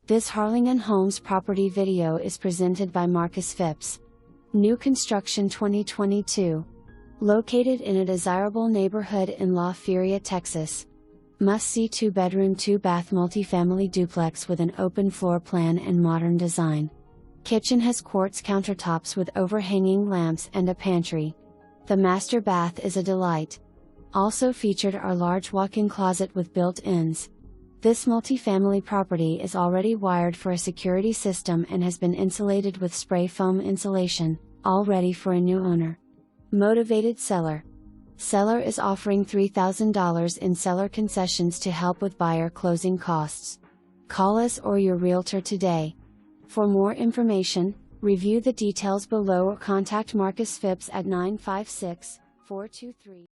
This Harlingen Homes property video is presented by Marcus Phipps. New construction 2022. Located in a desirable neighborhood in Feria, Texas. Must-see 2-bedroom 2-bath multifamily duplex with an open floor plan and modern design. Kitchen has quartz countertops with overhanging lamps and a pantry. The master bath is a delight. Also featured are large walk-in closet with built-ins. This multifamily property is already wired for a security system and has been insulated with spray foam insulation, all ready for a new owner. Motivated seller. Seller is offering $3,000 in seller concessions to help with buyer closing costs. Call us or your realtor today. For more information, review the details below or contact Marcus Phipps at 956-423